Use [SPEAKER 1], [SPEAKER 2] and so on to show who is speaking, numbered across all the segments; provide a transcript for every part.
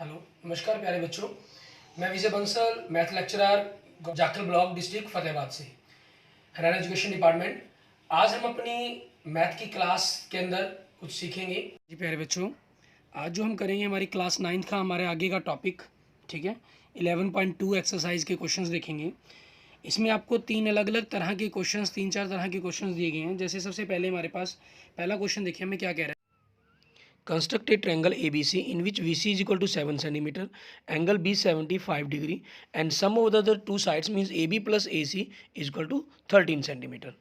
[SPEAKER 1] Hello, नमस्कार प्यारे बच्चों। मैं Vijay Bansal, math lecturer, Jakhal block, district Fatehabad से, हरियाणा एजुकेशन डिपार्टमेंट। आज हम अपनी मैथ की क्लास के अंदर कुछ सीखेंगे। जी प्यारे बच्चों, आज जो हम करेंगे हमारी क्लास 9th का हमारे आगे का टॉपिक, ठीक है, 11.2 एक्सरसाइज के क्वेश्चंस देखेंगे। इसमें आपको तीन अलग अलग तरह के क्वेश्चंस, तीन चार तरह के क्वेश्चंस दिए गए हैं। जैसे सबसे पहले हमारे पास पहला क्वेश्चन देखिए, हमें क्या कह रहा है। Construct a triangle ABC in which VC is equal to 7 centimeter, angle B 75 degree, and sum of the other two sides means AB plus AC is equal to 13 centimeter.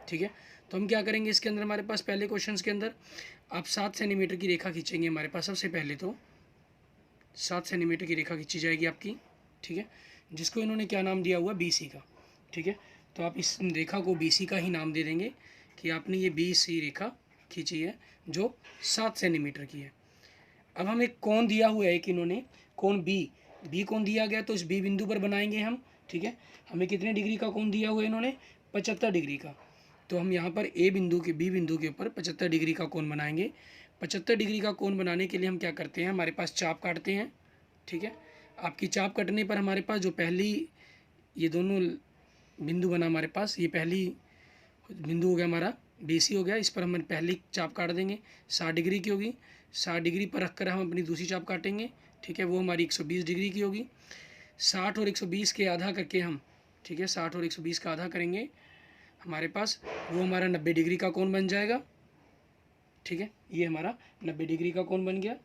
[SPEAKER 1] ठीक है, तो हम क्या करेंगे इसके अंदर, हमारे पास पहले क्वेश्चन के अंदर आप 7 सेंटीमीटर की रेखा खींचेंगे। हमारे पास सबसे पहले तो 7 सेंटीमीटर की रेखा खींची जाएगी आपकी, ठीक है, जिसको इन्होंने क्या नाम दिया हुआ, BC का। ठीक है, तो आप इस रेखा को BC का ही नाम दे देंगे कि आपने ये BC रेखा खींची है जो 7 सेंटीमीटर की है। अब हमें कोण दिया हुआ है कि इन्होंने कोण बी कोण दिया गया, तो इस बी बिंदु पर बनाएंगे हम। ठीक है, हमें कितने डिग्री का कोण दिया हुआ है इन्होंने, 75 डिग्री का। तो हम यहाँ पर बी बिंदु के ऊपर 75 डिग्री का कोण बनाएंगे। 75 डिग्री का कोण बनाने के लिए हम क्या करते हैं, हमारे पास चाप काटते हैं। ठीक है, आपकी चाप कटने पर हमारे पास जो पहली ये दोनों बिंदु बना, हमारे पास ये पहली बिंदु हो गया हमारा BC हो गया। इस पर हम पहली चाप काट देंगे, 60 डिग्री की होगी। 60 डिग्री पर रखकर हम अपनी दूसरी चाप काटेंगे। ठीक है, वो हमारी 120 डिग्री की होगी। 60 और 120 के आधा करके हम, ठीक है, 60 और 120 का आधा करेंगे, हमारे पास वो हमारा 90 डिग्री का कोण बन जाएगा। ठीक है, ये हमारा 90 डिग्री का कोण बन गया।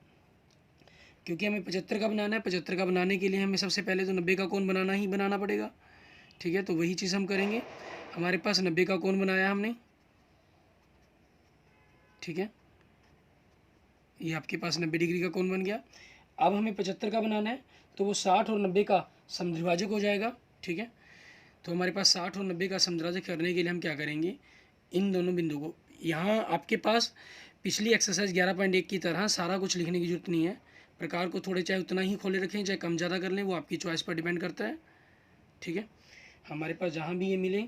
[SPEAKER 1] क्योंकि हमें 75 का बनाना है, 75 का बनाने के लिए हमें सबसे पहले तो 90 का कोण बनाना पड़ेगा। ठीक है, तो वही चीज़ हम करेंगे। हमारे पास 90 का कोण बनाया हमने। ठीक है, ये आपके पास 90 डिग्री का कोण बन गया। अब हमें 75 का बनाना है, तो वो 60 और 90 का समद्विभाजक हो जाएगा। ठीक है, तो हमारे पास 60 और 90 का समद्विभाजक करने के लिए हम क्या करेंगे, इन दोनों बिंदु को, यहाँ आपके पास पिछली एक्सरसाइज 11.1 की तरह सारा कुछ लिखने की जरूरत नहीं है। प्रकार को थोड़े चाहे उतना ही खोले रखें, चाहे कम ज़्यादा कर लें, वो आपकी चॉइस पर डिपेंड करता है। ठीक है, हमारे पास जहाँ भी ये मिले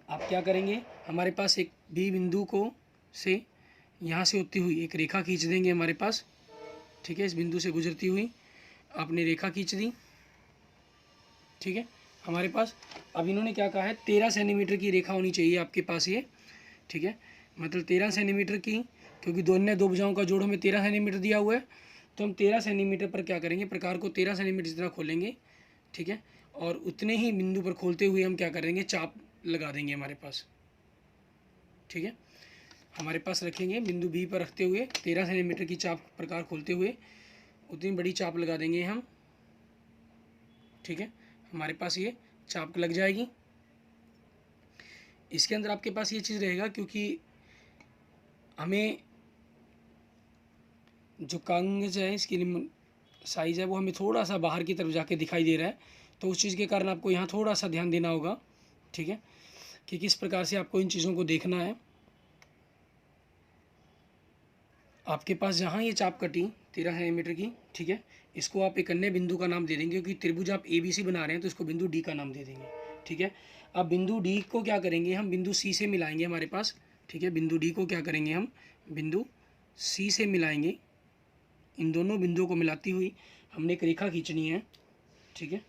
[SPEAKER 1] आप क्या करेंगे, हमारे पास एक बी बिंदु को से यहाँ से होती हुई एक रेखा खींच देंगे हमारे पास। ठीक है, इस बिंदु से गुजरती हुई आपने रेखा खींच दी। ठीक है, हमारे पास अब इन्होंने क्या कहा है, 13 सेंटीमीटर की रेखा होनी चाहिए आपके पास ये। ठीक है, मतलब 13 सेंटीमीटर की, क्योंकि दोनों दो भुजाओं का जोड़ हमें 13 सेंटीमीटर दिया हुआ है, तो हम 13 सेंटीमीटर पर क्या करेंगे, प्रकार को 13 सेंटीमीटर जितना खोलेंगे। ठीक है, और उतने ही बिंदु पर खोलते हुए हम क्या करेंगे, चाप लगा देंगे हमारे पास। ठीक है, हमारे पास रखेंगे बिंदु B पर रखते हुए 13 सेंटीमीटर की चाप प्रकार खोलते हुए उतनी बड़ी चाप लगा देंगे हम। ठीक है, हमारे पास ये चाप लग जाएगी। इसके अंदर आपके पास ये चीज़ रहेगा, क्योंकि हमें जो कागज है इसकी साइज़ है वो हमें थोड़ा सा बाहर की तरफ जाके दिखाई दे रहा है, तो उस चीज़ के कारण आपको यहाँ थोड़ा सा ध्यान देना होगा। ठीक है, कि किस प्रकार से आपको इन चीज़ों को देखना है। आपके पास जहाँ ये चाप कटी 13 सेंटीमीटर की, ठीक है, इसको आप एक अन्य बिंदु का नाम दे देंगे, क्योंकि त्रिभुज आप ABC बना रहे हैं तो इसको बिंदु D का नाम दे देंगे। ठीक है, अब बिंदु D को क्या करेंगे, हम बिंदु C से मिलाएंगे हमारे पास। ठीक है, बिंदु D को क्या करेंगे, हम बिंदु C से मिलाएंगे। इन दोनों बिंदुओं को मिलाती हुई हमने एक रेखा खींचनी है। ठीक है,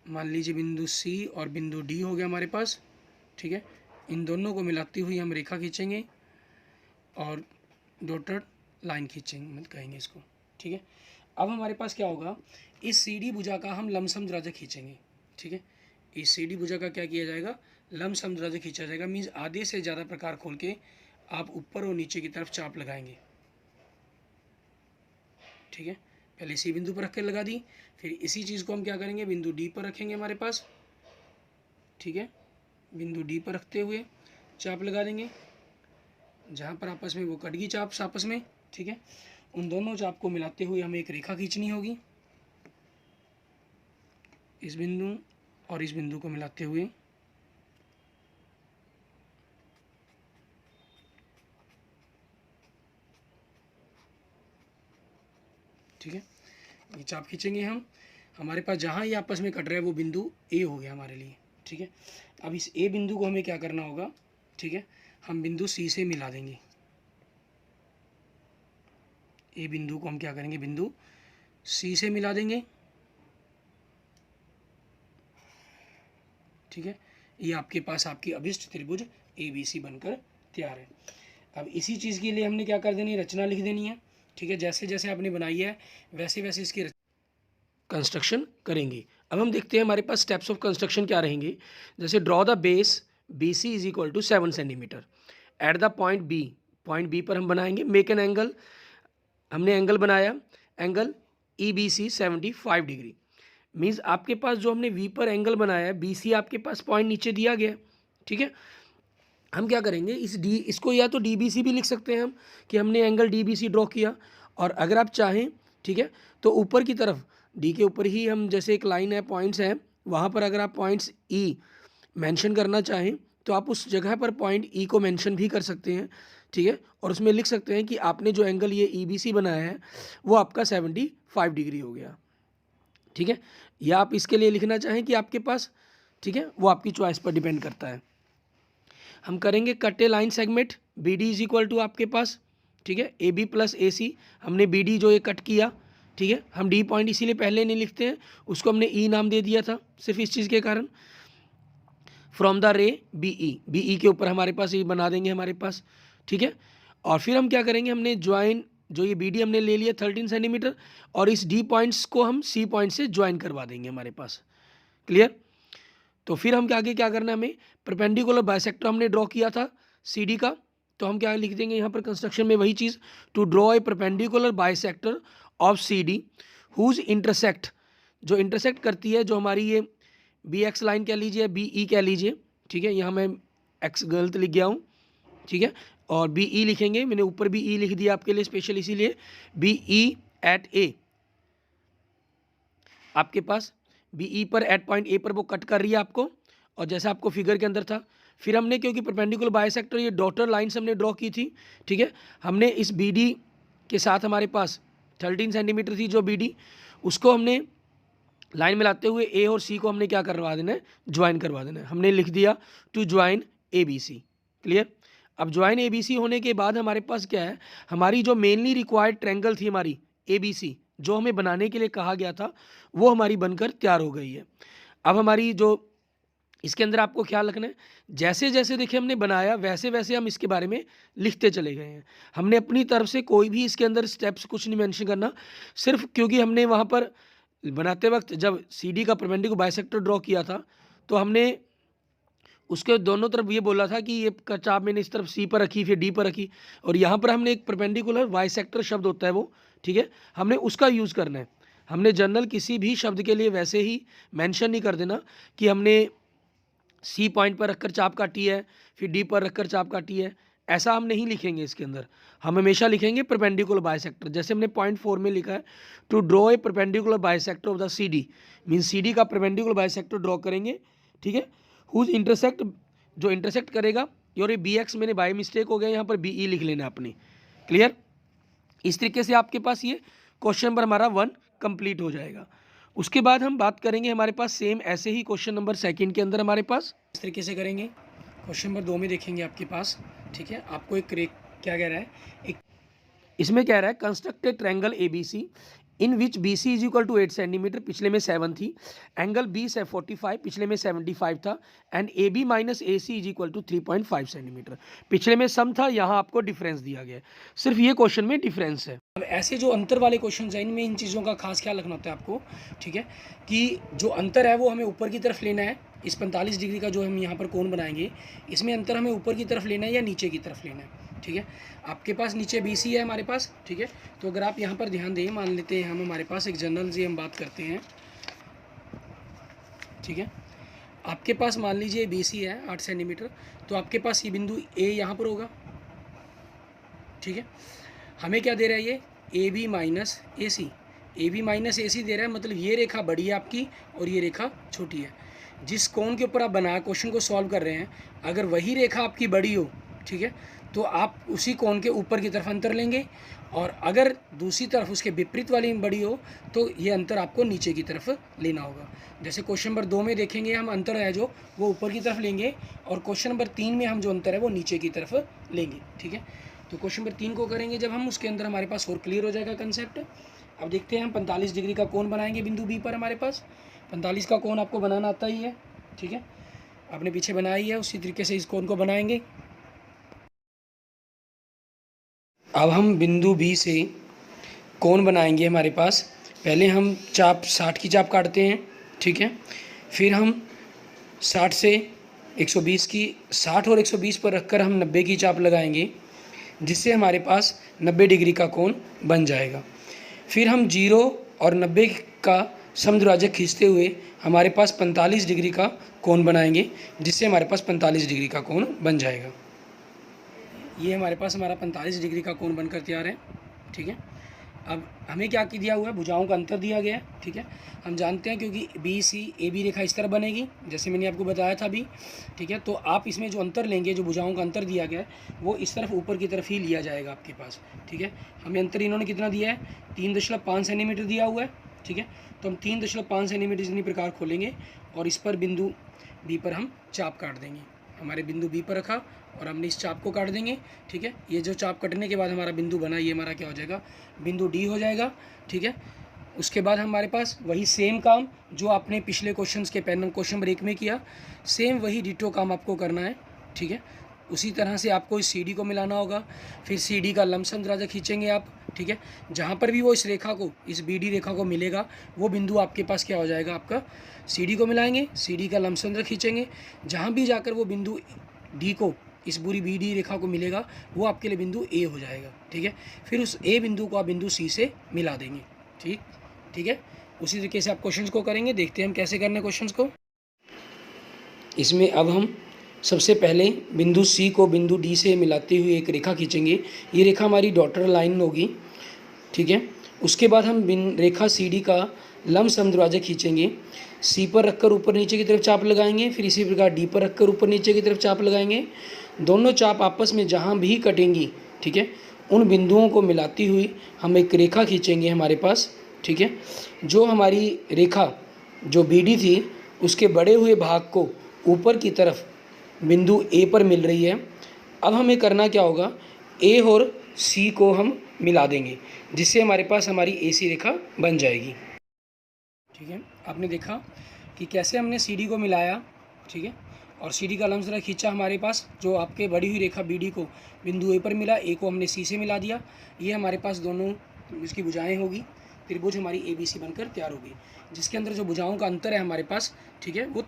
[SPEAKER 1] मान लीजिए बिंदु C और बिंदु D हो गया हमारे पास। ठीक है, इन दोनों को मिलाती हुई हम रेखा खींचेंगे और डॉटेड लाइन खींचेंगे, मतलब कहेंगे इसको। ठीक है, अब हमारे पास क्या होगा, इस CD भुजा का हम लमसम द्विभाजक खींचेंगे। ठीक है, इस CD भुजा का क्या किया जाएगा, लमसम द्विभाजक खींचा जाएगा। मीन्स आधे से ज़्यादा प्रकार खोल के आप ऊपर और नीचे की तरफ चाप लगाएंगे। ठीक है, पहले C बिंदु पर रख कर लगा दी, फिर इसी चीज़ को हम क्या करेंगे, बिंदु D पर रखेंगे हमारे पास। ठीक है, बिंदु D पर रखते हुए चाप लगा देंगे, जहाँ पर आपस में वो कट गई चाप आपस में। ठीक है, उन दोनों चाप को मिलाते हुए हमें एक रेखा खींचनी होगी, इस बिंदु और इस बिंदु को मिलाते हुए। ठीक है, ये चाप खींचेंगे हम। हमारे पास जहाँ ये आपस में कट रहा है वो बिंदु A हो गया हमारे लिए। ठीक है, अब इस A बिंदु को हमें क्या करना होगा, ठीक है, हम बिंदु C से मिला देंगे। A बिंदु को हम क्या करेंगे, बिंदु सी से मिला देंगे, ठीक है। ये आपके पास आपकी अभिष्ट त्रिभुज ABC बनकर तैयार है। अब इसी चीज़ के लिए हमने क्या कर देनी है, रचना लिख देनी है, ठीक है। जैसे जैसे आपने बनाई है वैसे वैसे इसकी कंस्ट्रक्शन करेंगे। अब हम देखते हैं हमारे पास स्टेप्स ऑफ कंस्ट्रक्शन क्या रहेंगे। जैसे draw the base BC is equal to 7 centimetre at the point B पर हम बनाएंगे। मेक एन एंगल, हमने एंगल बनाया, एंगल EBC 75 डिग्री। मीन्स आपके पास जो हमने V पर एंगल बनाया है, BC आपके पास पॉइंट नीचे दिया गया, ठीक है। हम क्या करेंगे, इसको या तो DBC भी लिख सकते हैं हम कि हमने एंगल DBC ड्रॉ किया, और अगर आप चाहें, ठीक है, तो ऊपर की तरफ D के ऊपर ही हम, जैसे एक लाइन है, पॉइंट्स हैं, वहाँ पर अगर आप पॉइंट्स E मेंशन करना चाहें तो आप उस जगह पर पॉइंट E को मेंशन भी कर सकते हैं, ठीक है। और उसमें लिख सकते हैं कि आपने जो एंगल ये EBC बनाया है वो आपका 75 डिग्री हो गया, ठीक है। या आप इसके लिए लिखना चाहें कि आपके पास, ठीक है, वो आपकी चॉइस पर डिपेंड करता है। हम करेंगे cut a line segment BD is equal to आपके पास, ठीक है, AB प्लस AC। हमने BD जो ये कट किया, ठीक है, हम D पॉइंट इसीलिए पहले नहीं लिखते हैं, उसको हमने E नाम दे दिया था सिर्फ इस चीज़ के कारण। फ्रॉम द रे BE के ऊपर हमारे पास ये बना देंगे हमारे पास, ठीक है। और फिर हम क्या करेंगे, हमने ज्वाइन, जो ये BD हमने ले लिया 13 सेंटीमीटर, और इस D पॉइंट्स को हम C पॉइंट से ज्वाइन करवा देंगे हमारे पास। क्लियर। तो फिर हम आगे क्या करना है, हमें परपेंडिकुलर बाइसेक्टर हमने ड्रॉ किया था CD का, तो हम क्या लिख देंगे यहाँ पर कंस्ट्रक्शन में वही चीज़, to draw a perpendicular bisector of CD whose intersect, जो इंटरसेक्ट करती है, जो हमारी ये BX लाइन कह लीजिए, BE कह लीजिए, ठीक है। यहाँ मैं X गलत लिख गया हूँ, ठीक है, और BE लिखेंगे, मैंने ऊपर BE लिख दिया आपके लिए स्पेशल, इसीलिए BE एट A आपके पास, BE पर एट पॉइंट A पर वो कट कर रही है आपको, और जैसा आपको फिगर के अंदर था। फिर हमने, क्योंकि परपेंडिकुलर बाइसेक्टर ये डॉटर लाइन्स हमने ड्रॉ की थी, ठीक है, हमने इस BD के साथ, हमारे पास 13 सेंटीमीटर थी जो BD, उसको हमने लाइन मिलाते हुए A और C को हमने क्या करवा देना है, ज्वाइन करवा देना है। हमने लिख दिया टू ज्वाइन ABC। क्लियर। अब ज्वाइन ABC होने के बाद हमारे पास क्या है, हमारी जो मेनली रिक्वायर्ड ट्रायंगल थी हमारी ABC, जो हमें बनाने के लिए कहा गया था, वो हमारी बनकर तैयार हो गई है। अब हमारी जो इसके अंदर आपको ख्याल रखना है, जैसे जैसे देखिए हमने बनाया वैसे वैसे हम इसके बारे में लिखते चले गए हैं। हमने अपनी तरफ से कोई भी इसके अंदर स्टेप्स कुछ नहीं मेंशन करना, सिर्फ क्योंकि हमने वहाँ पर बनाते वक्त जब CD का परपेंडिकुलर बाइसेक्टर ड्रॉ किया था, तो हमने उसके दोनों तरफ ये बोला था कि ये चाप मैंने इस तरफ C पर रखी, फिर D पर रखी, और यहाँ पर हमने एक परपेंडिकुलर बाइसेक्टर शब्द होता है वो, ठीक है, हमने उसका यूज़ करना है। हमने जनरल किसी भी शब्द के लिए वैसे ही मेंशन नहीं कर देना कि हमने C पॉइंट पर रखकर चाप काटी है, फिर D पर रखकर चाप काटी है, ऐसा हम नहीं लिखेंगे इसके अंदर। हम हमेशा लिखेंगे परपेंडिकुलर बाइसेक्टर, जैसे हमने पॉइंट 4 में लिखा है, to draw a perpendicular bisector of the CD, means CD का परपेंडिकुलर बाइसेक्टर ड्रॉ करेंगे, ठीक है, हुज इंटरसेक्ट, जो इंटरसेक्ट करेगा, और ये BX मैंने बाय मिस्टेक हो गया, यहाँ पर BE लिख लेना अपनी। क्लियर। इस तरीके से आपके पास ये क्वेश्चन नंबर हमारा 1 कंप्लीट हो जाएगा। उसके बाद हम बात करेंगे हमारे पास सेम ऐसे ही क्वेश्चन नंबर 2 के अंदर हमारे पास इस तरीके से करेंगे। क्वेश्चन नंबर 2 में देखेंगे आपके पास, ठीक है, आपको एक क्या कह रहा है, एक इसमें कह रहा है construct a triangle ABC in which BC is equal to 8 centimetre, पिछले में 7 थी, एंगल B से 45, पिछले में 75 था, and AB minus AC is equal to 3.5 centimetre, पिछले में सम था, यहाँ आपको डिफरेंस दिया गया है, सिर्फ ये क्वेश्चन में डिफरेंस है। अब ऐसे जो अंतर वाले क्वेश्चन हैं, इनमें इन चीज़ों का खास ख्याल रखना होता है आपको, ठीक है, कि जो अंतर है वो हमें ऊपर की तरफ लेना है। इस 45 डिग्री का जो हम यहाँ पर कोण बनाएंगे, इसमें अंतर हमें ऊपर की तरफ लेना है या नीचे की तरफ लेना है, ठीक है। आपके पास नीचे BC है हमारे पास, ठीक है, तो अगर आप यहाँ पर ध्यान दें, मान लेते हैं हम, हमारे पास एक जनरल जी हम बात करते हैं, ठीक है, आपके पास मान लीजिए BC है 8 सेंटीमीटर, तो आपके पास ये बिंदु A यहाँ पर होगा, ठीक है। हमें क्या दे रहा है ये AB माइनस AC दे रहा है, मतलब ये रेखा बड़ी है आपकी और ये रेखा छोटी है। जिस कोण के ऊपर आप बना क्वेश्चन को सॉल्व कर रहे हैं, अगर वही रेखा आपकी बड़ी हो, ठीक है, तो आप उसी कोण के ऊपर की तरफ अंतर लेंगे, और अगर दूसरी तरफ उसके विपरीत वाली बड़ी हो तो ये अंतर आपको नीचे की तरफ लेना होगा। जैसे क्वेश्चन नंबर 2 में देखेंगे हम, अंतर है जो वो ऊपर की तरफ लेंगे, और क्वेश्चन नंबर 3 में हम जो अंतर है वो नीचे की तरफ लेंगे, ठीक है। तो क्वेश्चन नंबर 3 को करेंगे जब हम, उसके अंदर हमारे पास और क्लियर हो जाएगा कंसेप्ट। अब देखते हैं हम 45 डिग्री का कोण बनाएंगे बिंदु बी पर। हमारे पास 45 का कोण आपको बनाना आता ही है, ठीक है, आपने पीछे बनाया ही है, उसी तरीके से इस कोण को बनाएंगे। अब हम बिंदु बी से कोण बनाएंगे। हमारे पास पहले हम चाप 60 की चाप काटते हैं, ठीक है, फिर हम 60 से 120 की 60 और 120 पर रखकर हम 90 की चाप लगाएंगे, जिससे हमारे पास 90 डिग्री का कोण बन जाएगा। फिर हम 0 और 90 का समद्विभाजक खींचते हुए हमारे पास 45 डिग्री का कोण बनाएंगे, जिससे हमारे पास 45 डिग्री का कोण बन जाएगा। ये हमारे पास हमारा 45 डिग्री का कोण बनकर तैयार है, ठीक है। अब हमें क्या दिया हुआ है, भुजाओं का अंतर दिया गया है, ठीक है। हम जानते हैं क्योंकि बी सी ए बी रेखा इस तरह बनेगी, जैसे मैंने आपको बताया था अभी, ठीक है। तो आप इसमें जो अंतर लेंगे, जो भुजाओं का अंतर दिया गया है, वो इस तरफ ऊपर की तरफ ही लिया जाएगा आपके पास, ठीक है। हमें अंतर इन्होंने कितना दिया है, 3.5 सेंटीमीटर दिया हुआ है, ठीक है। तो हम 3.5 सेंटीमीटर इतनी प्रकार खोलेंगे और इस पर बिंदु बी पर हम चाप काट देंगे। हमारे बिंदु बी पर रखा और हमने इस चाप को काट देंगे, ठीक है। ये जो चाप कटने के बाद हमारा बिंदु बना, ये हमारा क्या हो जाएगा, बिंदु डी हो जाएगा, ठीक है। उसके बाद हमारे पास वही सेम काम जो आपने पिछले क्वेश्चंस के क्वेश्चन नंबर 1 में किया, सेम वही डिटो काम आपको करना है, ठीक है। उसी तरह से आपको इस सी डी को मिलाना होगा, फिर सी डी का लमसम द्राजा खींचेंगे आप, ठीक है। जहाँ पर भी वो इस रेखा को, इस बी डी रेखा को मिलेगा, वो बिंदु आपके पास क्या हो जाएगा, आपका सी डी को मिलाएंगे, सी डी का लमसम द्राजा खींचेंगे, जहाँ भी जाकर वो बिंदु डी को, इस पूरी बी डी रेखा को मिलेगा, वो आपके लिए बिंदु ए हो जाएगा, ठीक है। फिर उस ए बिंदु को आप बिंदु सी से मिला देंगे, ठीक है। उसी तरीके से आप क्वेश्चंस को करेंगे। देखते हैं हम कैसे करने क्वेश्चंस को। इसमें अब हम सबसे पहले बिंदु सी को बिंदु डी से मिलाते हुए एक रेखा खींचेंगे। ये रेखा हमारी डॉटर लाइन होगी, ठीक है। उसके बाद हम रेखा सी डी का लमसम द्विभाजक खींचेंगे। सी पर रखकर ऊपर नीचे की तरफ चाप लगाएंगे, फिर इसी प्रकार डी पर रखकर ऊपर नीचे की तरफ चाप लगाएंगे। दोनों चाप आपस में जहाँ भी कटेंगी, ठीक है, उन बिंदुओं को मिलाती हुई हम एक रेखा खींचेंगे हमारे पास, ठीक है। जो हमारी रेखा जो बी डी थी, उसके बड़े हुए भाग को ऊपर की तरफ बिंदु ए पर मिल रही है। अब हमें करना क्या होगा, ए और सी को हम मिला देंगे, जिससे हमारे पास हमारी ए सी रेखा बन जाएगी, ठीक है। आपने देखा कि कैसे हमने सी डी को मिलाया, ठीक है, और सी डी का लम्स रेखा खींचा। हमारे पास जो आपके बड़ी हुई रेखा बी डी को बिंदु ए पर मिला, ए को हमने सी से मिला दिया। ये हमारे पास दोनों इसकी भुजाएँ होगी, त्रिभुज हमारी ए बी सी बनकर तैयार होगी, जिसके अंदर जो भुजाओं का अंतर है हमारे पास, ठीक है, वो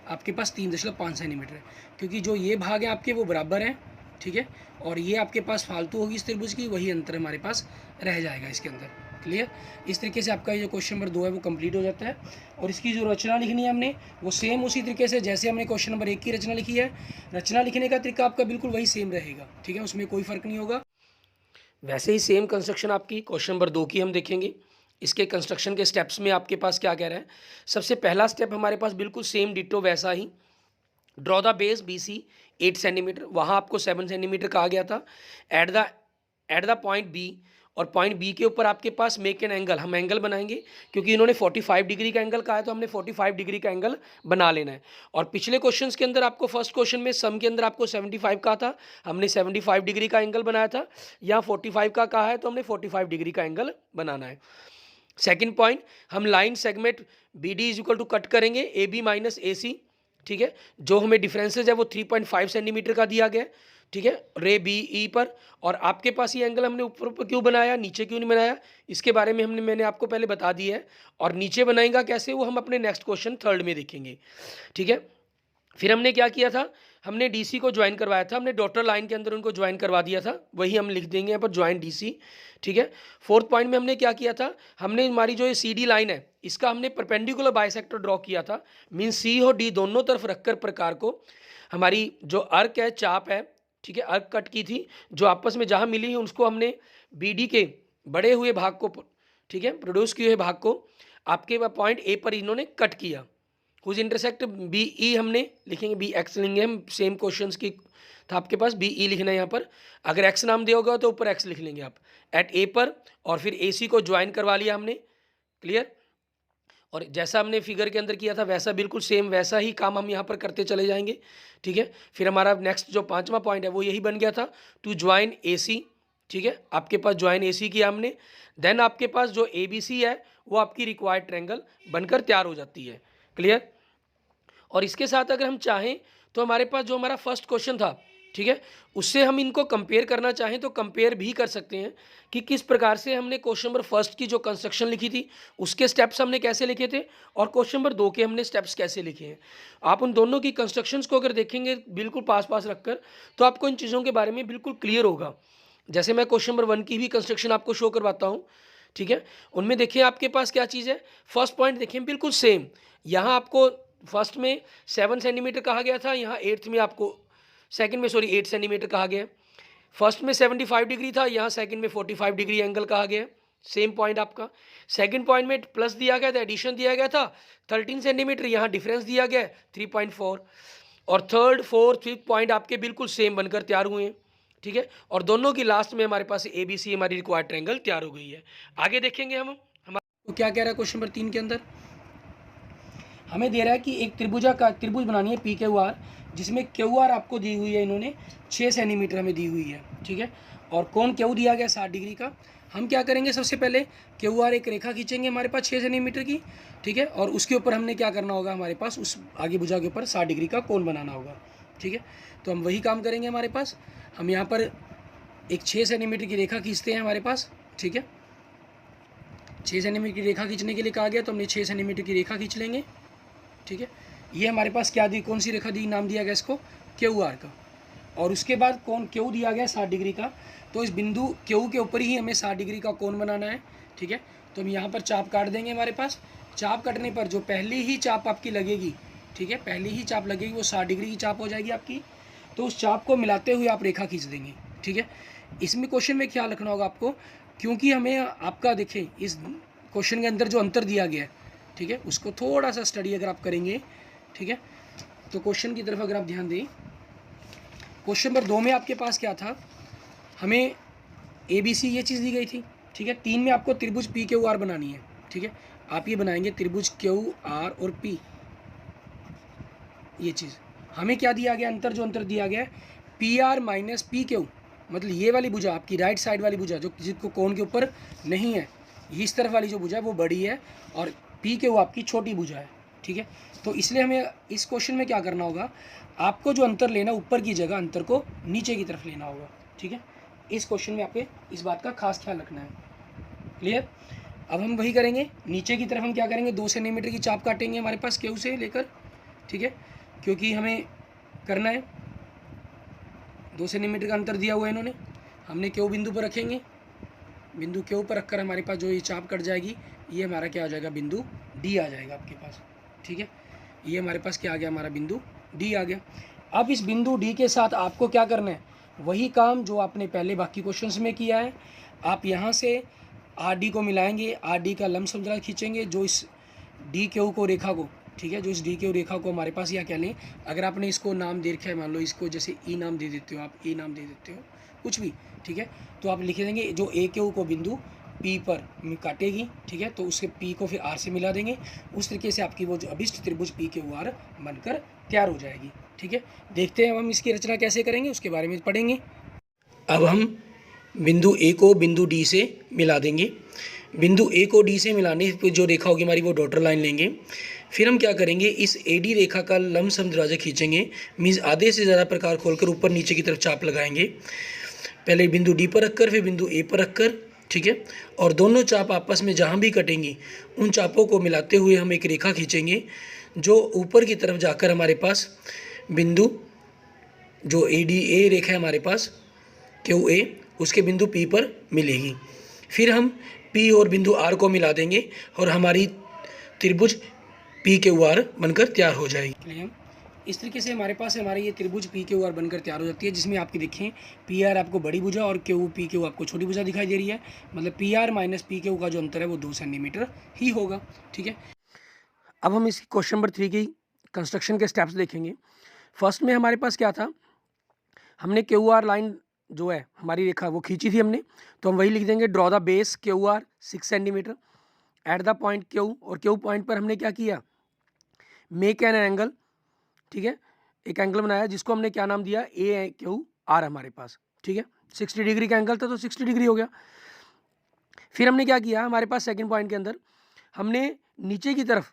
[SPEAKER 1] आपके पास 3.5 सेंटीमीटर है, क्योंकि जो ये भाग है आपके वो बराबर हैं, ठीक है, और ये आपके पास फालतू होगी इस त्रिभुज की, वही अंतर हमारे पास रह जाएगा इसके अंदर। क्लियर। इस तरीके से आपका ये जो क्वेश्चन नंबर 2 है वो कंप्लीट हो जाता है। और इसकी जो रचना लिखनी है हमने, वो सेम उसी तरीके से जैसे हमने क्वेश्चन नंबर 1 की रचना लिखी है, रचना लिखने का तरीका आपका बिल्कुल वही सेम रहेगा, ठीक है, उसमें कोई फ़र्क नहीं होगा। वैसे ही सेम कंस्ट्रक्शन आपकी क्वेश्चन नंबर 2 की हम देखेंगे। इसके कंस्ट्रक्शन के स्टेप्स में आपके पास क्या कह रहा है। सबसे पहला स्टेप हमारे पास बिल्कुल सेम डिटो वैसा ही, draw the base B C 8 centimetre, वहाँ आपको 7 सेंटीमीटर कहा गया था। एट द पॉइंट बी, और पॉइंट बी के ऊपर आपके पास मेक एन एंगल, हम एंगल बनाएंगे, क्योंकि इन्होंने 45 डिग्री का एंगल कहा है, तो हमने 45 डिग्री का एंगल बना लेना है। और पिछले क्वेश्चंस के अंदर आपको फर्स्ट क्वेश्चन में सम के अंदर आपको 75 कहा था, हमने 75 डिग्री का एंगल बनाया था। यहाँ 45 का कहा है, तो हमने 45 डिग्री का एंगल बनाना है। सेकंड पॉइंट, हम line segment B D is equal to cut करेंगे ए बी माइनस ए सी, ठीक है। जो हमें डिफरेंसेज है वो 3.5 सेंटीमीटर का दिया गया है, ठीक है, रे बी ई पर। और आपके पास ये एंगल हमने ऊपर क्यों बनाया, नीचे क्यों नहीं बनाया, इसके बारे में मैंने आपको पहले बता दिया है। और नीचे बनाएगा कैसे, वो हम अपने नेक्स्ट क्वेश्चन 3rd में देखेंगे, ठीक है। फिर हमने क्या किया था, हमने डीसी को ज्वाइन करवाया था, हमने डॉटर लाइन के अंदर उनको ज्वाइन करवा दिया था, वही हम लिख देंगे यहाँ पर ज्वाइन डीसी, ठीक है। 4th पॉइंट में हमने क्या किया था, हमने हमारी जो ये सीडी लाइन है, इसका हमने परपेंडिकुलर बाइसेक्टर ड्रॉ किया था। मीन सी और डी दोनों तरफ रखकर प्रकार को हमारी जो अर्क है, चाप है, ठीक है, अर्क कट की थी, जो आपस में जहाँ मिली उसको हमने बी डी के बड़े हुए भाग को, ठीक है, प्रोड्यूस किए हुए भाग को आपके पॉइंट ए पर इन्होंने कट किया। हुज इंटरसेक्ट बी ई हमने लिखेंगे, बी एक्स लेंगे हम, सेम क्वेश्चंस की था आपके पास, बी ई लिखना है यहाँ पर। अगर एक्स नाम दिया होगा तो ऊपर एक्स लिख लेंगे आप, एट ए पर। और फिर ए सी को ज्वाइन करवा लिया हमने, क्लियर। और जैसा हमने फिगर के अंदर किया था वैसा बिल्कुल सेम वैसा ही काम हम यहाँ पर करते चले जाएंगे, ठीक है। फिर हमारा नेक्स्ट जो 5वां पॉइंट है वो यही बन गया था, टू ज्वाइन ए सी, ठीक है, आपके पास ज्वाइन AC किया हमने, देन आपके पास जो ABC है वो आपकी रिक्वायर्ड ट्रायंगल बनकर तैयार हो जाती है। क्लियर? और इसके साथ अगर हम चाहें तो हमारे पास जो हमारा फर्स्ट क्वेश्चन था, ठीक है, उससे हम इनको कंपेयर करना चाहें तो कंपेयर भी कर सकते हैं कि किस प्रकार से हमने क्वेश्चन नंबर फर्स्ट की जो कंस्ट्रक्शन लिखी थी उसके स्टेप्स हमने कैसे लिखे थे और क्वेश्चन नंबर 2 के हमने स्टेप्स कैसे लिखे हैं। आप उन दोनों की कंस्ट्रक्शंस को अगर देखेंगे बिल्कुल पास पास रखकर, तो आपको इन चीज़ों के बारे में बिल्कुल क्लियर होगा। जैसे मैं क्वेश्चन नंबर 1 की भी कंस्ट्रक्शन आपको शो करवाता हूँ, ठीक है। उनमें देखिए आपके पास क्या चीज़ है, फर्स्ट पॉइंट देखिए बिल्कुल सेम। यहाँ आपको फर्स्ट में 7 सेंटीमीटर कहा गया था, यहाँ 8th में आपको सेकंड में 8 सेंटीमीटर कहा गया। फर्स्ट में 75 डिग्री था, यहाँ सेकंड में 45 डिग्री एंगल कहा गया। सेम पॉइंट आपका। सेकंड पॉइंट में प्लस दिया गया था, एडिशन दिया गया था 13 सेंटीमीटर, यहाँ डिफरेंस दिया गया 3.4। और थर्ड फोर्थ फिफ्थ पॉइंट आपके बिल्कुल सेम बनकर तैयार हुए हैं, ठीक है। और दोनों की लास्ट में हमारे पास ABC हमारी रिक्वायर्ड ट्रायंगल तैयार हो गई है। आगे देखेंगे हम हमारा तो क्या कह रहा है क्वेश्चन नंबर 3 के अंदर हमें दे रहा है कि एक त्रिभुज बनानी है PQR, जिसमें QR आपको दी हुई है, इन्होंने 6 सेंटीमीटर हमें दी हुई है, ठीक है। और कोण Q दिया गया 60 डिग्री का। हम क्या करेंगे, सबसे पहले QR एक रेखा खींचेंगे हमारे पास 6 सेंटीमीटर की, ठीक है। और उसके ऊपर हमने क्या करना होगा, हमारे पास उस आगे भुजा के ऊपर 60 डिग्री का कोण बनाना होगा, ठीक है। तो हम वही काम करेंगे। हमारे पास हम यहाँ पर एक 6 सेंटीमीटर की रेखा खींचते हैं हमारे पास, ठीक है। 6 सेंटीमीटर की रेखा खींचने के लिए कहा गया, तो हमने 6 सेंटीमीटर की रेखा खींच लेंगे, ठीक है। ये हमारे पास क्या दी, कौन सी रेखा दी, नाम दिया गया इसको QR का। और उसके बाद कोण Q दिया गया 60 डिग्री का। तो इस बिंदु Q के ऊपर ही हमें 60 डिग्री का कोण बनाना है, ठीक है। तो हम यहाँ पर चाप काट देंगे। हमारे पास चाप कटने पर जो पहली ही चाप आपकी लगेगी, ठीक है, पहली ही चाप लगेगी वो 60 डिग्री की चाप हो जाएगी आपकी। तो उस चाप को मिलाते हुए आप रेखा खींच देंगे, ठीक है। इसमें क्वेश्चन में ख्याल रखना होगा आपको, क्योंकि हमें आपका देखें इस क्वेश्चन के अंदर जो अंतर दिया गया है, ठीक है, उसको थोड़ा सा स्टडी अगर आप करेंगे, ठीक है, तो क्वेश्चन की तरफ अगर आप ध्यान दें, क्वेश्चन नंबर 2 में आपके पास क्या था, हमें ABC ये चीज़ दी गई थी, ठीक है। 3 में आपको त्रिभुज PQR बनानी है, ठीक है। आप ये बनाएंगे त्रिभुज QR और P, ये चीज़ हमें क्या दिया गया, अंतर जो अंतर दिया गया है PR माइनस PQ, मतलब ये वाली भुजा आपकी राइट साइड वाली भुजा जो जिसको कोण के ऊपर नहीं है, इस तरफ वाली जो भुजा है वो बड़ी है और PQ आपकी छोटी भुजा है, ठीक है। तो इसलिए हमें इस क्वेश्चन में क्या करना होगा, आपको जो अंतर लेना ऊपर की जगह अंतर को नीचे की तरफ लेना होगा, ठीक है। इस क्वेश्चन में आपके इस बात का खास ख्याल रखना है। क्लियर? अब हम वही करेंगे, नीचे की तरफ हम क्या करेंगे, 2 सेंटीमीटर की चाप काटेंगे हमारे पास Q से लेकर, ठीक है, क्योंकि हमें करना है 2 सेंटीमीटर का अंतर दिया हुआ है इन्होंने। हमने Q बिंदु पर रखेंगे, बिंदु Q पर रखकर हमारे पास जो ये चाप कट जाएगी, ये हमारा क्या आ जाएगा, बिंदु D आ जाएगा आपके पास, ठीक है। ये हमारे पास क्या आ गया, हमारा बिंदु D आ गया। अब इस बिंदु D के साथ आपको क्या करना है, वही काम जो आपने पहले बाकी क्वेश्चंस में किया है। आप यहाँ से RD को मिलाएंगे, RD का लंब समद्विभाजक खींचेंगे जो इस DQ को रेखा को, ठीक है, जो इस DQ रेखा को हमारे पास या क्या लें, अगर आपने इसको नाम दे रखा है, मान लो इसको जैसे E नाम दे देते हो, आप E नाम दे देते हो, कुछ भी, ठीक है। तो आप लिख देंगे जो AQ को बिंदु P पर काटेगी, ठीक है, तो उसके P को फिर R से मिला देंगे। उस तरीके से आपकी वो जो अभिष्ट त्रिभुज PQR बनकर तैयार हो जाएगी, ठीक है। देखते हैं हम इसकी रचना कैसे करेंगे, उसके बारे में पढ़ेंगे। अब हम बिंदु A को बिंदु D से मिला देंगे। बिंदु A को D से मिलाने पर जो रेखा होगी हमारी वो डॉटर लाइन लेंगे। फिर हम क्या करेंगे, इस AD रेखा का लंब समद्विभाजक खींचेंगे, मीन्स आधे से ज़्यादा प्रकार खोलकर ऊपर नीचे की तरफ चाप लगाएंगे, पहले बिंदु D पर रखकर फिर बिंदु A पर रखकर, ठीक है। और दोनों चाप आपस में जहाँ भी कटेंगी उन चापों को मिलाते हुए हम एक रेखा खींचेंगे जो ऊपर की तरफ जाकर हमारे पास बिंदु जो ADA रेखा है हमारे पास QA उसके बिंदु P पर मिलेगी। फिर हम P और बिंदु R को मिला देंगे और हमारी त्रिभुज PQR बनकर तैयार हो जाएगी। इस तरीके से हमारे पास हमारी ये त्रिभुज PQR बनकर तैयार हो जाती है, जिसमें आपकी देखें PR आपको बड़ी भुजा और PQ आपको छोटी भुजा दिखाई दे रही है। मतलब PR माइनस PQ का जो अंतर है वो 2 सेंटीमीटर ही होगा, ठीक है। अब हम इस क्वेश्चन नंबर 3 की कंस्ट्रक्शन के स्टेप्स देखेंगे। फर्स्ट में हमारे पास क्या था, हमने QR लाइन जो है हमारी रेखा वो खींची थी हमने, तो हम वही लिख देंगे, draw the base QR 6 centimetre at the point Q, और Q पॉइंट पर हमने क्या किया, मेक एन एंगल, ठीक है, एक एंगल बनाया जिसको हमने क्या नाम दिया, AQR हमारे पास, ठीक है। 60 डिग्री का एंगल था तो 60 डिग्री हो गया। फिर हमने क्या किया, हमारे पास सेकंड पॉइंट के अंदर हमने नीचे की तरफ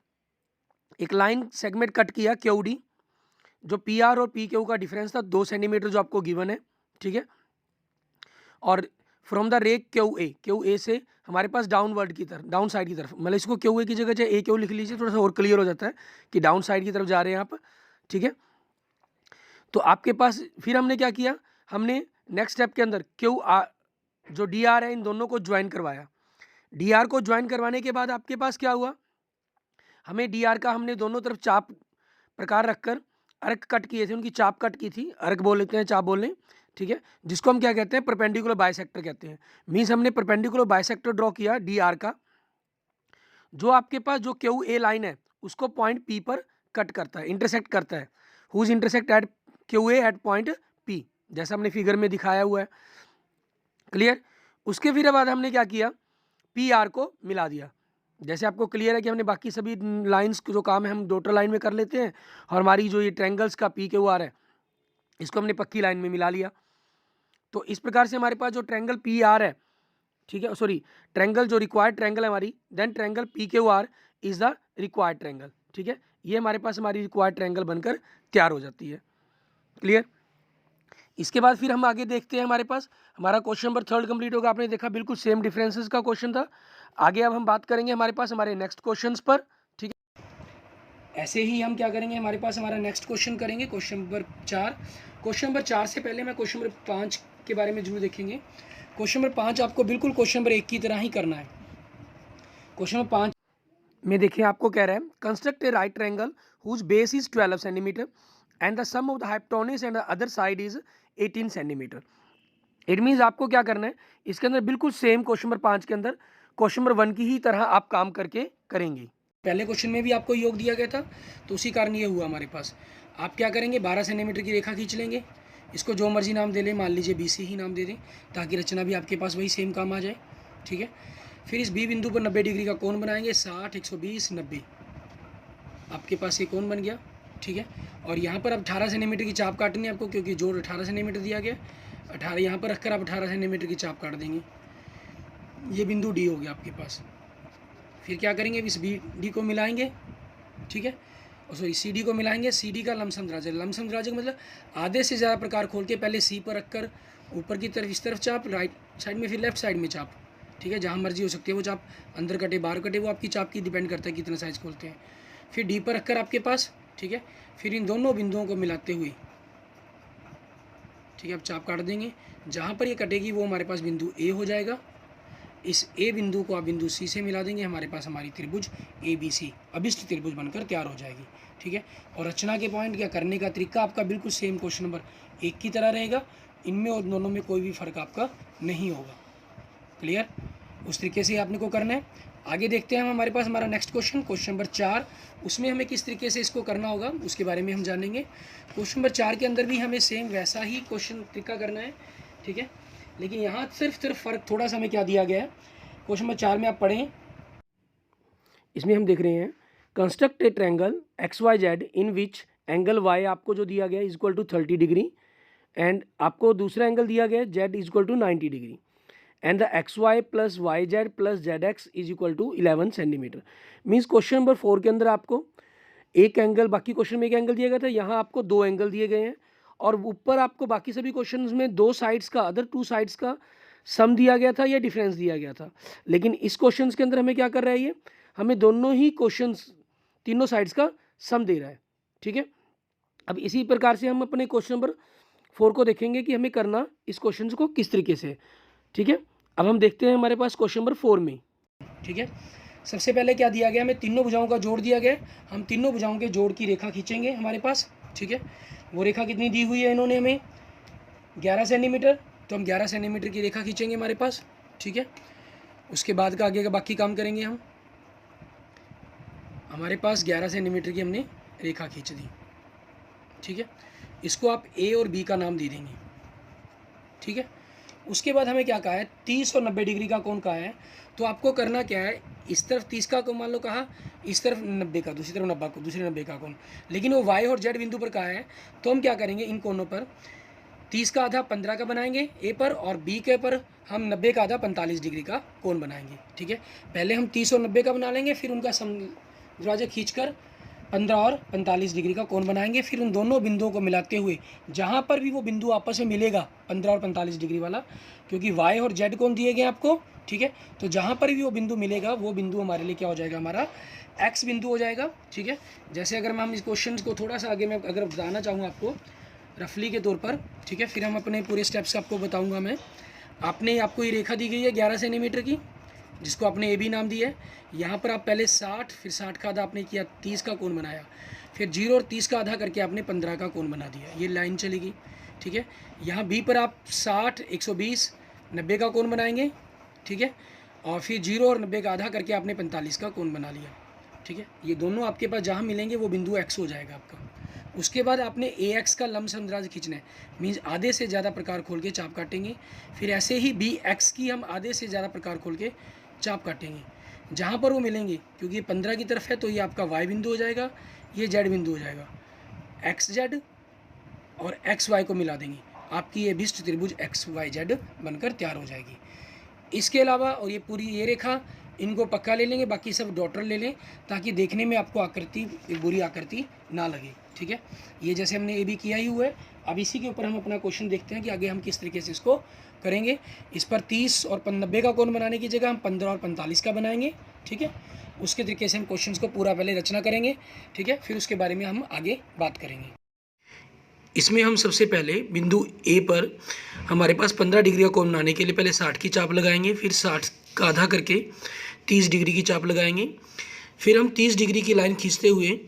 [SPEAKER 1] एक लाइन सेगमेंट कट किया QD, जो PR और PQ का डिफरेंस था 2 सेंटीमीटर जो आपको गिवन है, ठीक है। और फ्रॉम द रे QA से हमारे पास डाउनवर्ड की तरफ, डाउन साइड की तरफ, मतलब इसको QA की जगह चाहे AQ लिख लीजिए, थोड़ा सा और क्लियर हो जाता है कि डाउन साइड की तरफ जा रहे हैं आप, ठीक है। तो आपके पास फिर हमने क्या किया, हमने नेक्स्ट स्टेप के अंदर QR जो DR है इन दोनों को ज्वाइन करवाया। DR को ज्वाइन करवाने के बाद आपके पास क्या हुआ, हमें DR का हमने दोनों तरफ चाप प्रकार रखकर अर्क कट किए थे, उनकी चाप कट की थी, अर्क बोल लेते हैं, चाप बोल लें, ठीक है, जिसको हम क्या कहते हैं, परपेंडिकुलर बाइसेक्टर कहते हैं। मीन्स हमने परपेंडिकुलर बाइसेक्टर ड्रॉ किया DR का, जो आपके पास जो QA लाइन है उसको पॉइंट P पर कट करता है, इंटरसेक्ट करता है, whose intersect at QA at point P, जैसा हमने फिगर में दिखाया हुआ है, क्लियर। उसके फिर बाद हमने क्या किया, PR को मिला दिया। जैसे आपको क्लियर है कि हमने बाकी सभी लाइंस जो काम है हम डॉटर लाइन में कर लेते हैं, और हमारी जो ये ट्रायंगल्स का PQR है इसको हमने पक्की लाइन में मिला लिया। तो इस प्रकार से हमारे पास जो ट्रायंगल PR है, ठीक है, सॉरी ट्रायंगल जो रिक्वायर्ड ट्रायंगल है हमारी, then triangle PQR is the required triangle, ठीक है। ये हमारे पास हमारी रिक्वायर्ड ट्रायंगल बनकर तैयार हो जाती है, क्लियर। इसके बाद फिर हम आगे देखते हैं, हमारे पास हमारा क्वेश्चन नंबर 3 कंप्लीट होगा। आपने देखा बिल्कुल सेम डिफरेंसेस का क्वेश्चन था। आगे अब हम बात करेंगे हमारे पास हमारे नेक्स्ट क्वेश्चंस पर, ठीक है। ऐसे ही हम क्या करेंगे, हमारे पास हमारा नेक्स्ट क्वेश्चन करेंगे, क्वेश्चन नंबर 4। क्वेश्चन नंबर 4 से पहले मैं क्वेश्चन नंबर 5 के बारे में जरूर देखेंगे। क्वेश्चन नंबर 5 आपको बिल्कुल क्वेश्चन नंबर 1 की तरह ही करना है। क्वेश्चन नंबर 5 में देखिए आपको कह रहा है, construct a right triangle whose base is 12 centimetre and the sum of the hypotenuse and the other side is 18 centimetre. It means आपको क्या करना है, इसके अंदर बिल्कुल सेम क्वेश्चन नंबर 5 के अंदर क्वेश्चन नंबर 1 की ही तरह आप काम करके करेंगे। पहले क्वेश्चन में भी आपको योग दिया गया था, तो उसी कारण ये हुआ हमारे पास। आप क्या करेंगे, 12 सेंटीमीटर की रेखा खींच लेंगे, इसको जो मर्जी नाम दे लें, मान लीजिए BC ही नाम दे दें, ताकि रचना भी आपके पास वही सेम काम आ जाए, ठीक है। फिर इस B बिंदु पर 90 डिग्री का कोण बनाएंगे, 60, 120, 90, आपके पास ये कोण बन गया, ठीक है। और यहाँ पर अब 18 सेंटीमीटर की चाप काटनी है आपको, क्योंकि जोड़ 18 सेंटीमीटर दिया गया, 18 यहाँ पर रखकर आप 18 सेंटीमीटर की चाप काट देंगे। ये बिंदु D हो गया आपके पास। फिर क्या करेंगे, इस BD को मिलाएंगे, ठीक है, और सॉरी CD को मिलाएंगे। CD का लमसम द्राजक, लमसम द्राजक मतलब आधे से ज़्यादा प्रकार खोल के पहले C पर रखकर ऊपर की तरफ इस तरफ चाप, राइट साइड में फिर लेफ्ट साइड में चाप, ठीक है, जहाँ मर्जी हो सकती है वो चाप, अंदर कटे बाहर कटे, वो आपकी चाप की डिपेंड करता है कितना साइज़ खोलते हैं। फिर D पर रखकर आपके पास, ठीक है, फिर इन दोनों बिंदुओं को मिलाते हुए, ठीक है, आप चाप काट देंगे। जहाँ पर ये कटेगी वो हमारे पास बिंदु A हो जाएगा। इस A बिंदु को आप बिंदु C से मिला देंगे, हमारे पास हमारी त्रिभुज ABC अभिष्ट त्रिभुज बनकर तैयार हो जाएगी, ठीक है। और रचना के पॉइंट क्या करने का तरीका आपका बिल्कुल सेम क्वेश्चन नंबर 1 की तरह रहेगा, इनमें और दोनों में कोई भी फर्क आपका नहीं होगा, क्लियर। उस तरीके से आपने को करना है। आगे देखते हैं हम, हमारे पास हमारा नेक्स्ट क्वेश्चन, क्वेश्चन नंबर 4, उसमें हमें किस तरीके से इसको करना होगा उसके बारे में हम जानेंगे। क्वेश्चन नंबर 4 के अंदर भी हमें सेम वैसा ही क्वेश्चन तरीका करना है, ठीक है, लेकिन यहाँ सिर्फ फ़र्क थोड़ा सा हमें क्या दिया गया है। क्वेश्चन नंबर 4 में आप पढ़ें, इसमें हम देख रहे हैं, construct a triangle XYZ in which angle Y आपको जो दिया गया है इक्वल टू 30 डिग्री एंड आपको दूसरा एंगल दिया गया है Z equal to 90 degree and the XY plus YZ plus ZX is equal to 11 centimetre. Means question number 4 के अंदर आपको एक एंगल, बाकी क्वेश्चन में एक एंगल दिया गया था, यहाँ आपको 2 एंगल दिए गए हैं, और ऊपर आपको बाकी सभी क्वेश्चंस में 2 साइड्स का, अदर 2 साइड्स का सम दिया गया था या डिफरेंस दिया गया था। लेकिन इस क्वेश्चंस के अंदर हमें क्या कर रहा है, ये हमें दोनों ही क्वेश्चंस, तीनों साइड्स का सम दे रहा है, ठीक है। अब इसी प्रकार से हम अपने क्वेश्चन नंबर 4 को देखेंगे कि हमें करना इस क्वेश्चन को किस तरीके से, ठीक है। अब हम देखते हैं हमारे पास क्वेश्चन नंबर 4 में, ठीक है। सबसे पहले क्या दिया गया, हमें तीनों भुजाओं का जोड़ दिया गया, हम तीनों भुजाओं के जोड़ की रेखा खींचेंगे हमारे पास, ठीक है। वो रेखा कितनी दी हुई है इन्होंने हमें, 11 सेंटीमीटर, तो हम 11 सेंटीमीटर की रेखा खींचेंगे हमारे पास, ठीक है। उसके बाद का आगे का बाकी काम करेंगे हम। हमारे पास 11 सेंटीमीटर की हमने रेखा खींच दी, ठीक है। इसको आप A और B का नाम दे देंगे, ठीक है। उसके बाद हमें क्या कहा है, 30 और 90 डिग्री का कोण कहा है, तो आपको करना क्या है, इस तरफ 30 का कोण मान लो कहा, इस तरफ 90 का, दूसरी तरफ 90 का कोण, लेकिन वो Y और Z बिंदु पर कहा है, तो हम क्या करेंगे, इन कोणों पर 30 का आधा 15 का बनाएंगे ए पर, और बी के पर हम 90 का आधा 45 डिग्री का कोण बनाएंगे। ठीक है, पहले हम 30 और 90 का बना लेंगे, फिर उनका दरवाजा खींचकर 15 और 45 डिग्री का कोण बनाएंगे। फिर उन दोनों बिंदुओं को मिलाते हुए जहाँ पर भी वो बिंदु आपस में मिलेगा 15 और 45 डिग्री वाला, क्योंकि वाई और जेड कोण दिए गए आपको। ठीक है, तो जहाँ पर भी वो बिंदु मिलेगा वो बिंदु हमारे लिए क्या हो जाएगा, हमारा एक्स बिंदु हो जाएगा। ठीक है, जैसे अगर हम इस क्वेश्चन को थोड़ा सा आगे मैं अगर बताना चाहूँ आपको रफली के तौर पर, ठीक है, फिर हम अपने पूरे स्टेप्स आपको बताऊँगा मैं। आपको ये रेखा दी गई है 11 सेंटीमीटर की, जिसको आपने ए बी नाम दिया है। यहाँ पर आप पहले 60, फिर 60 का आधा आपने किया 30 का कोण बनाया, फिर 0 और 30 का आधा करके आपने 15 का कोण बना दिया, ये लाइन चलेगी। ठीक है, यहाँ बी पर आप 60, 120, 90 का कोण बनाएंगे। ठीक है, और फिर 0 और 90 का आधा करके आपने 45 का कोण बना लिया। ठीक है, ये दोनों आपके पास जहाँ मिलेंगे वो बिंदु एक्स हो जाएगा आपका। उसके बाद आपने ए एक्स का लंबसम खींचना है, मीन्स आधे से ज़्यादा प्रकार खोल के चाप काटेंगे। फिर ऐसे ही बी एक्स की हम आधे से ज़्यादा प्रकार खोल के चाप काटेंगे जहाँ पर वो मिलेंगे, क्योंकि ये 15 की तरफ है तो ये आपका वाई बिंदु हो जाएगा, ये जेड बिंदु हो जाएगा। एक्स जेड और एक्स वाई को मिला देंगे, आपकी ये विशिष्ट त्रिभुज एक्स वाई जेड बनकर तैयार हो जाएगी। इसके अलावा और ये पूरी ये रेखा, इनको पक्का ले लेंगे, बाकी सब डॉटर ले लें ताकि देखने में आपको आकृति एक बुरी आकृति ना लगे। ठीक है, ये जैसे हमने ए बी किया ही हुआ है। अब इसी के ऊपर हम अपना क्वेश्चन देखते हैं कि आगे हम किस तरीके से इसको करेंगे। इस पर 30 और 90 का कोण बनाने की जगह हम 15 और 45 का बनाएंगे। ठीक है, उसके तरीके से हम क्वेश्चन को पूरा पहले रचना करेंगे। ठीक है, फिर उसके बारे में हम आगे बात करेंगे। इसमें हम सबसे पहले बिंदु ए पर हमारे पास 15 डिग्री का कोण बनाने के लिए पहले 60 की चाप लगाएंगे, फिर 60 का आधा करके 30 डिग्री की चाप लगाएंगे। फिर हम 30 डिग्री की लाइन खींचते हुए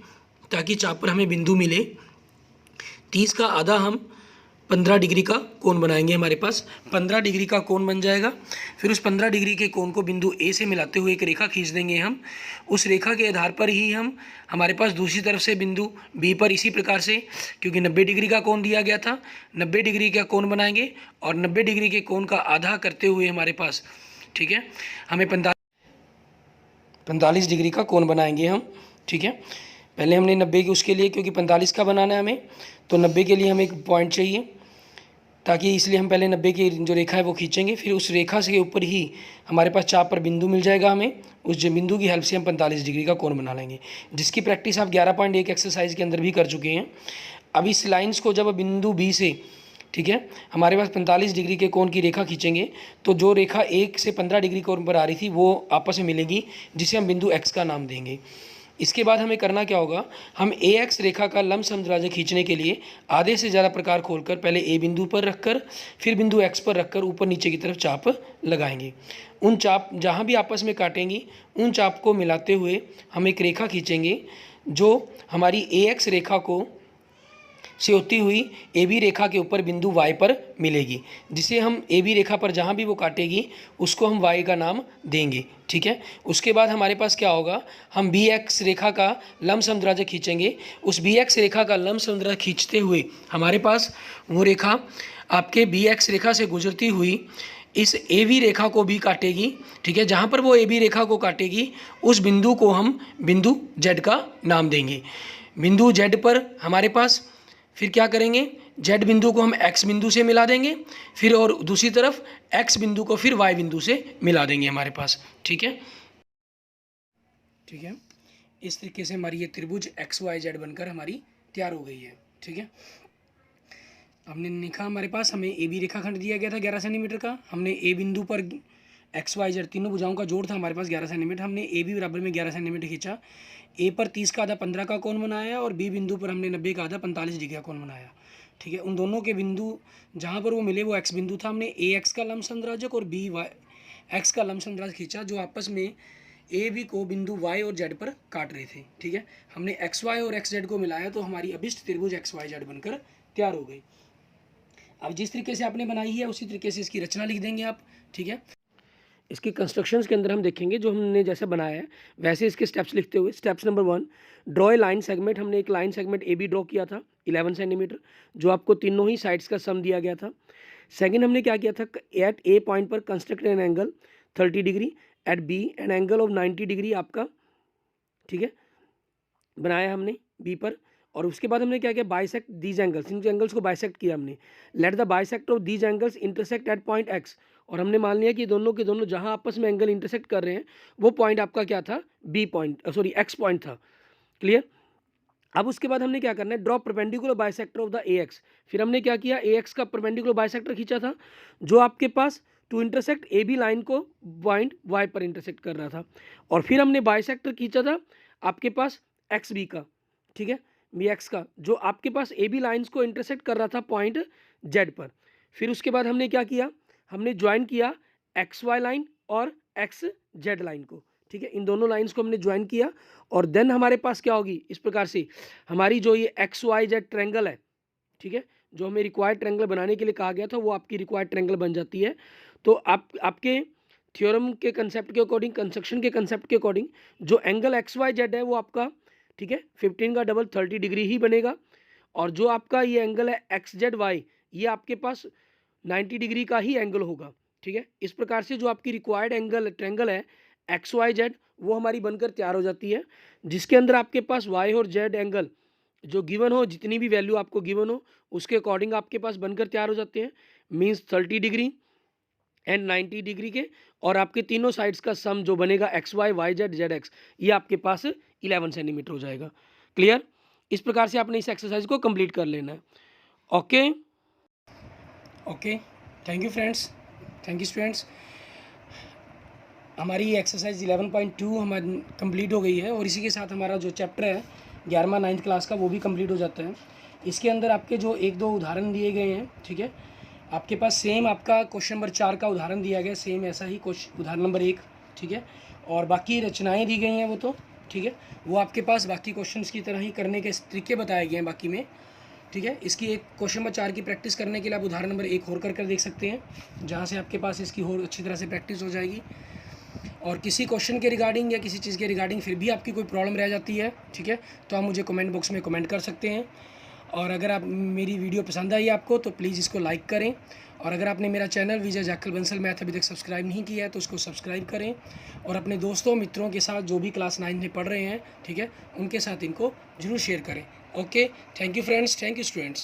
[SPEAKER 1] ताकि चाप पर हमें बिंदु मिले, 30 का आधा हम 15 डिग्री का कोण बनाएंगे। हमारे पास 15 डिग्री का कोण बन जाएगा। फिर उस 15 डिग्री के कोण को बिंदु ए से मिलाते हुए एक रेखा खींच देंगे हम। उस रेखा के आधार पर ही हम हमारे पास दूसरी तरफ से बिंदु बी पर इसी प्रकार से, क्योंकि 90 डिग्री का कोण दिया गया था, 90 डिग्री का कोण बनाएंगे और 90 डिग्री के कोण का आधा करते हुए हमारे पास, ठीक है, हमें 45 डिग्री का कोण बनाएंगे हम। ठीक है, पहले हमने 90 की उसके लिए, क्योंकि 45 का बनाना है हमें, तो 90 के लिए हमें एक पॉइंट चाहिए, ताकि इसलिए हम पहले 90 की जो रेखा है वो खींचेंगे। फिर उस रेखा से ऊपर ही हमारे पास चाप पर बिंदु मिल जाएगा हमें, उस जो बिंदु की हेल्प से हम 45 डिग्री का कोण बना लेंगे, जिसकी प्रैक्टिस आप 11.1 एक्सरसाइज के अंदर भी कर चुके हैं। अब इस लाइन्स को जब बिंदु बी से, ठीक है, हमारे पास 45 डिग्री के कोण की रेखा खींचेंगे तो जो रेखा 1 से 15 डिग्री कोण पर आ रही थी वो आपस में मिलेगी, जिसे हम बिंदु एक्स का नाम देंगे। इसके बाद हमें करना क्या होगा, हम ए एक्स रेखा का लंबसम द्विभाजक खींचने के लिए आधे से ज़्यादा प्रकार खोलकर पहले ए बिंदु पर रखकर फिर बिंदु एक्स पर रखकर ऊपर नीचे की तरफ चाप लगाएंगे। उन चाप जहाँ भी आपस में काटेंगी उन चाप को मिलाते हुए हम एक रेखा खींचेंगे जो हमारी ए एक्स रेखा को से होती हुई ए बी रेखा के ऊपर बिंदु y पर मिलेगी, जिसे हम ए बी रेखा पर जहाँ भी वो काटेगी उसको हम y का नाम देंगे। ठीक है, उसके बाद हमारे पास क्या होगा, हम बी एक्स रेखा का लंबसम द्विभाजक खींचेंगे। उस बी एक्स रेखा का लंबसम द्विभाजक खींचते हुए हमारे पास वो रेखा आपके बी एक्स रेखा से गुजरती हुई इस ए बी रेखा को भी काटेगी। ठीक है, जहाँ पर वो ए बी रेखा को काटेगी उस बिंदु को हम बिंदु जेड का नाम देंगे। बिंदु जेड पर हमारे पास फिर क्या करेंगे, जेड बिंदु को हम एक्स बिंदु से मिला देंगे, फिर और दूसरी तरफ एक्स बिंदु को फिर वाई बिंदु से मिला देंगे हमारे पास। ठीक है, ठीक है, इस तरीके से हमारी ये त्रिभुज एक्स वाई जेड बनकर हमारी तैयार हो गई है। ठीक है, हमने लिखा हमारे पास हमें ए बी रेखाखंड दिया गया था 11 सेंटीमीटर का, हमने ए बिंदु पर एक्स वाई जेड तीनों भुजाओं का जोड़ था हमारे पास 11 सेंटीमीटर, हमने ए बी बराबर में 11 सेंटीमीटर खींचा, ए पर 30 का आधा 15 का कोण बनाया और बी बिंदु पर हमने 90 का आधा 45 डिग्री का कोण बनाया। ठीक है, उन दोनों के बिंदु जहाँ पर वो मिले वो एक्स बिंदु था, हमने ए एक्स का लंबसम द्विभाजक और बी वाई एक्स का लंबसम द्विभाजक खींचा जो आपस में ए बी को बिंदु वाई और जेड पर काट रहे थे। ठीक है, हमने एक्स वाई और एक्स जेड को मिलाया तो हमारी अभिष्ट त्रिभुज एक्स वाई जेड बनकर तैयार हो गई। अब जिस तरीके से आपने बनाई है उसी तरीके से इसकी रचना लिख देंगे आप। ठीक है, इसकी कंस्ट्रक्शंस के अंदर हम देखेंगे जो हमने जैसे बनाया है वैसे इसके स्टेप्स लिखते हुए। Steps number 1, draw a line segment. हमने एक line segment A B draw किया था 11 सेंटीमीटर, जो आपको तीनों ही साइड्स का सम दिया गया था। सेकंड हमने क्या किया था, एट ए पॉइंट पर construct an angle 30 degree, at B an angle of 90 degree आपका, ठीक है, बनाया हमने बी पर,
[SPEAKER 2] और उसके बाद हमने क्या किया, bisect these angles, in angles को बाइसेक्ट किया हमने। Let the bisector of these angles intersect at point x, और हमने मान लिया कि दोनों के दोनों जहां आपस में एंगल इंटरसेक्ट कर रहे हैं वो पॉइंट आपका क्या था, B point, sorry X point था। क्लियर। अब उसके बाद हमने क्या करना है, draw perpendicular bisector of the A X. फिर हमने क्या किया, ए एक्स का परपेंडिकुलर बाइसेक्टर खींचा था जो आपके पास to intersect A B line को पॉइंट वाई पर इंटरसेक्ट कर रहा था। और फिर हमने बाइसेक्टर खींचा था आपके पास एक्स बी का, ठीक है, बी एक्स का, जो आपके पास ए बी लाइन्स को इंटरसेक्ट कर रहा था पॉइंट जेड पर। फिर उसके बाद हमने क्या किया, हमने ज्वाइन किया एक्स वाई लाइन और एक्स जेड लाइन को, ठीक है, इन दोनों लाइंस को हमने ज्वाइन किया। और देन हमारे पास क्या होगी, इस प्रकार से हमारी जो ये एक्स वाई जेड ट्रैंगल है, ठीक है, जो हमें रिक्वायर्ड ट्रैंगल बनाने के लिए कहा गया था वो आपकी रिक्वायर्ड ट्रैंगल बन जाती है। तो आपके थ्योरम के कंसेप्ट के अकॉर्डिंग, कंस्ट्रक्शन के कंसेप्ट के अकॉर्डिंग जो एंगल एक्स वाई जेड है वो आपका, ठीक है, 15 का डबल 30 डिग्री ही बनेगा। और जो आपका ये एंगल है एक्स जेड वाई, ये आपके पास 90 डिग्री का ही एंगल होगा, ठीक है। इस प्रकार से जो आपकी रिक्वायर्ड एंगल ट्रैंगल है एक्स वाई जेड वो हमारी बनकर तैयार हो जाती है, जिसके अंदर आपके पास वाई और जेड एंगल जो गिवन हो, जितनी भी वैल्यू आपको गिवन हो उसके अकॉर्डिंग आपके पास बनकर तैयार हो जाते हैं, मींस 30 डिग्री एंड 90 डिग्री के। और आपके तीनों साइड्स का सम जो बनेगा X Y Y Z Z X, ये आपके पास 11 सेंटीमीटर हो जाएगा। क्लियर। इस प्रकार से आपने इस एक्सरसाइज को कंप्लीट कर लेना है। Okay
[SPEAKER 1] okay, thank you friends, thank you students. हमारी ये एक्सरसाइज 11.2 हमारी कंप्लीट हो गई है और इसी के साथ हमारा जो चैप्टर है 11वां 9th क्लास का वो भी कंप्लीट हो जाता है। इसके अंदर आपके जो 1-2 उदाहरण दिए गए हैं, ठीक है, आपके पास सेम आपका क्वेश्चन नंबर 4 का उदाहरण दिया गया, सेम ऐसा ही क्वेश्चन उदाहरण नंबर 1, ठीक है, और बाकी रचनाएँ दी गई हैं वो तो, ठीक है, वो आपके पास बाकी क्वेश्चंस की तरह ही करने के तरीके बताए गए हैं बाकी में, ठीक है। इसकी एक क्वेश्चन नंबर 4 की प्रैक्टिस करने के लिए आप उदाहरण नंबर 1 और कर देख सकते हैं, जहाँ से आपके पास इसकी और अच्छी तरह से प्रैक्टिस हो जाएगी। और किसी क्वेश्चन के रिगार्डिंग या किसी चीज़ के रिगार्डिंग फिर भी आपकी कोई प्रॉब्लम रह जाती है, ठीक है, तो आप मुझे कमेंट बॉक्स में कमेंट कर सकते हैं। और अगर आप मेरी वीडियो पसंद आई आपको तो प्लीज़ इसको लाइक करें। और अगर आपने मेरा चैनल विजय जाखल बंसल मैथ अभी तक सब्सक्राइब नहीं किया है तो उसको सब्सक्राइब करें और अपने दोस्तों मित्रों के साथ जो भी क्लास 9 में पढ़ रहे हैं, ठीक है, उनके साथ इनको ज़रूर शेयर करें। Okay, thank you friends, thank you students.